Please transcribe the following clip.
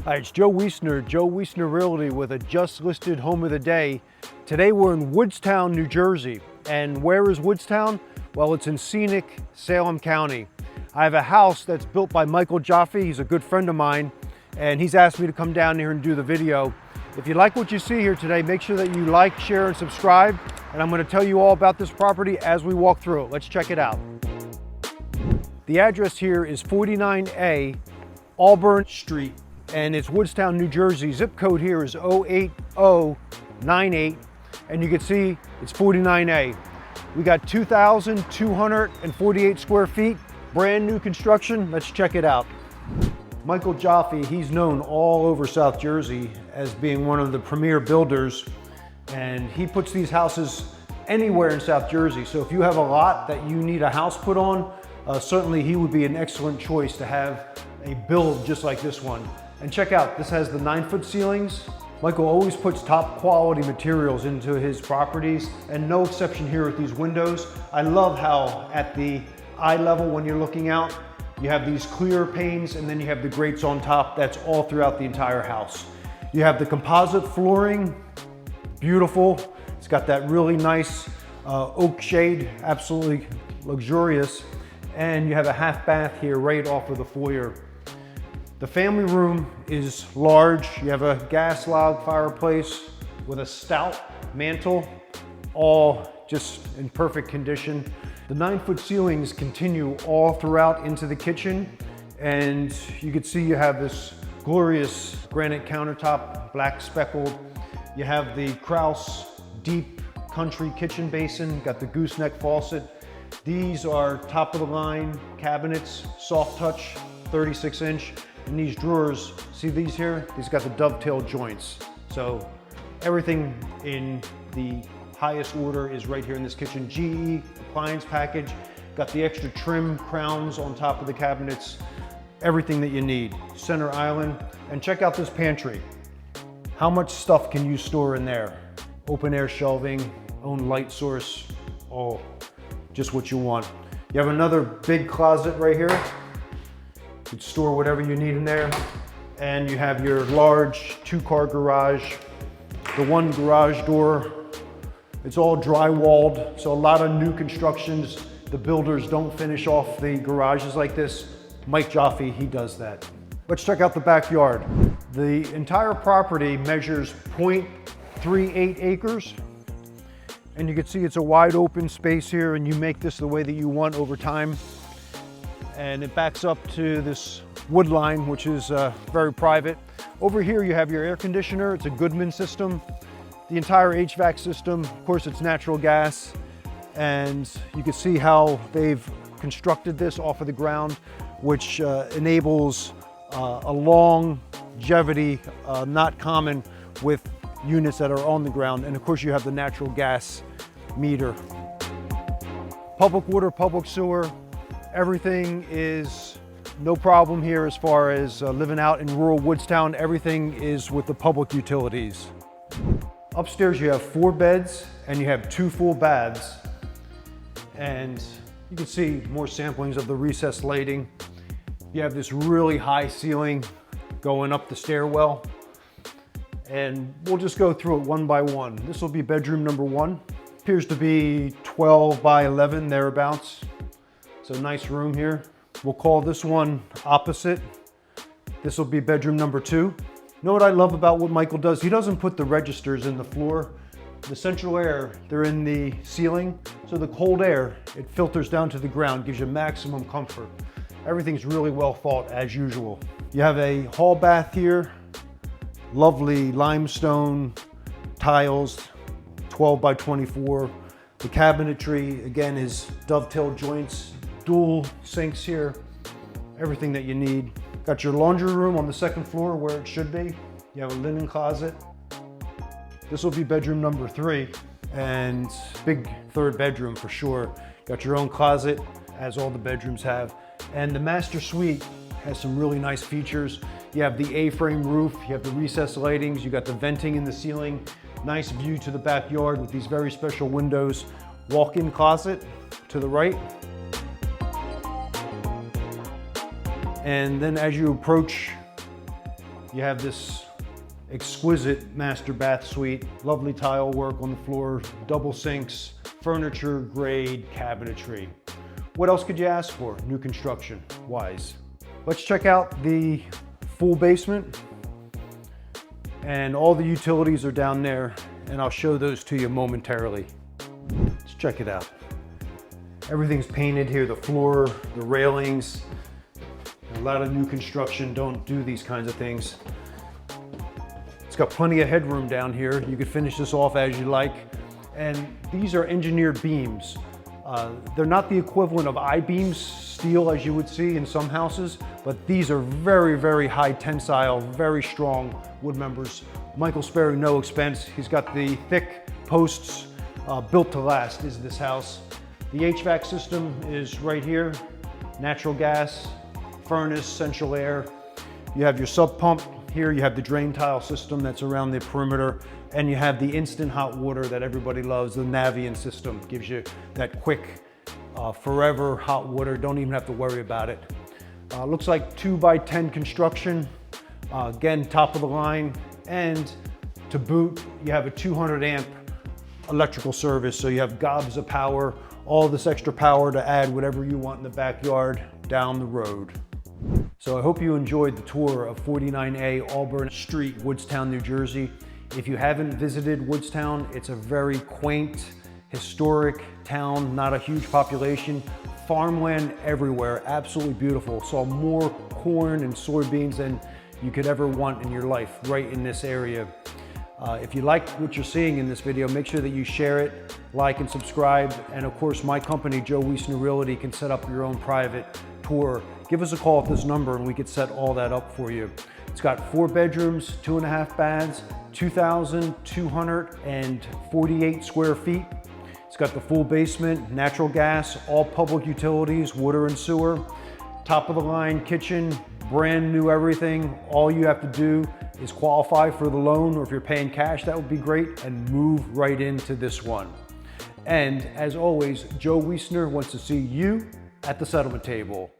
Hi, it's Joe Wiessner Realty with a just listed home of the day. Today we're in Woodstown, New Jersey. And where is Woodstown? Well, it's in scenic Salem County. I have a house that's built by Michael Jaffe. He's a good friend of mine, and he's asked me to come down here and do the video. If you like what you see here today, make sure that you like, share, and subscribe. And I'm going to tell you all about this property as we walk through it. Let's check it out. The address here is 49A Auburn Street, and it's Woodstown, New Jersey. Zip code here is 08098, and you can see it's 49A. We got 2,248 square feet, brand new construction. Let's check it out. Michael Jaffe, he's known all over South Jersey as being one of the premier builders, and he puts these houses anywhere in South Jersey. So if you have a lot that you need a house put on, certainly he would be an excellent choice to have a build just like this one. And check out, this has the 9-foot ceilings. Michael always puts top quality materials into his properties, and no exception here with these windows. I love how at the eye level when you're looking out, you have these clear panes and then you have the grates on top. That's all throughout the entire house. You have the composite flooring, beautiful. It's got that really nice oak shade, absolutely luxurious. And you have a half bath here right off of the foyer. The family room is large. You have a gas log fireplace with a stout mantle, all just in perfect condition. The 9-foot ceilings continue all throughout into the kitchen, and you can see you have this glorious granite countertop, black speckled. You have the Kraus deep country kitchen basin, got the gooseneck faucet. These are top of the line cabinets, soft touch, 36-inch. And these drawers, see these here? These got the dovetail joints. So everything in the highest order is right here in this kitchen. GE appliance package, got the extra trim crowns on top of the cabinets, everything that you need. Center island, and check out this pantry. How much stuff can you store in there? Open air shelving, own light source, oh, just what you want. You have another big closet right here. You can store whatever you need in there. And you have your large 2-car garage. The one garage door, it's all drywalled. So a lot of new constructions, the builders don't finish off the garages like this. Mike Jaffe, he does that. Let's check out the backyard. The entire property measures 0.38 acres. And you can see it's a wide open space here, and you make this the way that you want over time. And it backs up to this wood line, which is very private. Over here you have your air conditioner. It's a Goodman system. The entire HVAC system, of course, it's natural gas. And you can see how they've constructed this off of the ground, which enables a longevity not common with units that are on the ground. And of course you have the natural gas meter. Public water, public sewer, everything is no problem here as far as living out in rural Woodstown. Everything is with the public utilities. Upstairs you have 4 beds and you have 2 full baths. And you can see more samplings of the recessed lighting. You have this really high ceiling going up the stairwell. And we'll just go through it one by one. This will be bedroom number 1. Appears to be 12 by 11 thereabouts. So nice room here. We'll call this one opposite. This will be bedroom number 2. You know what I love about what Michael does? He doesn't put the registers in the floor. The central air, they're in the ceiling. So the cold air, it filters down to the ground, gives you maximum comfort. Everything's really well thought as usual. You have a hall bath here. Lovely limestone tiles, 12 by 24. The cabinetry, again, is dovetail joints, dual sinks here, everything that you need. Got your laundry room on the 2nd floor where it should be. You have a linen closet. This will be bedroom number 3, and big 3rd bedroom for sure. Got your own closet, as all the bedrooms have. And the master suite has some really nice features. You have the A-frame roof, you have the recessed lightings, you got the venting in the ceiling, nice view to the backyard with these very special windows. Walk-in closet to the right. And then as you approach you have this exquisite master bath suite, lovely tile work on the floor, double sinks, furniture grade cabinetry. What else could you ask for, new construction wise? Let's check out the full basement, and all the utilities are down there, and I'll show those to you momentarily. Let's check it out. Everything's painted here, the floor, the railings. A lot of new construction don't do these kinds of things. It's got plenty of headroom down here. You could finish this off as you like. And these are engineered beams. They're not the equivalent of I-beams steel as you would see in some houses, but these are very, very high tensile, very strong wood members. Michael sparing no expense. He's got the thick posts built to last is this house. The HVAC system is right here. Natural gas, furnace, central air. You have your sub pump here. You have the drain tile system that's around the perimeter. And you have the instant hot water that everybody loves. The Navien system gives you that quick, forever hot water. Don't even have to worry about it. Looks like 2x10 construction. Again, top of the line. And to boot, you have a 200 amp electrical service. So you have gobs of power, all this extra power to add whatever you want in the backyard down the road. So I hope you enjoyed the tour of 49A Auburn Street, Woodstown, New Jersey. If you haven't visited Woodstown, it's a very quaint, historic town, not a huge population, farmland everywhere, absolutely beautiful. Saw more corn and soybeans than you could ever want in your life right in this area. If you like what you're seeing in this video, make sure that you share it, like and subscribe. And of course, my company, Joe Wiessner Realty, can set up your own private tour. Give us a call at this number and we could set all that up for you. It's got 4 bedrooms, 2.5 baths, 2,248 square feet. It's got the full basement, natural gas, all public utilities, water and sewer, top of the line kitchen, brand new everything. All you have to do is qualify for the loan, or if you're paying cash, that would be great, and move right into this one. And as always, Joe Wiessner wants to see you at the settlement table.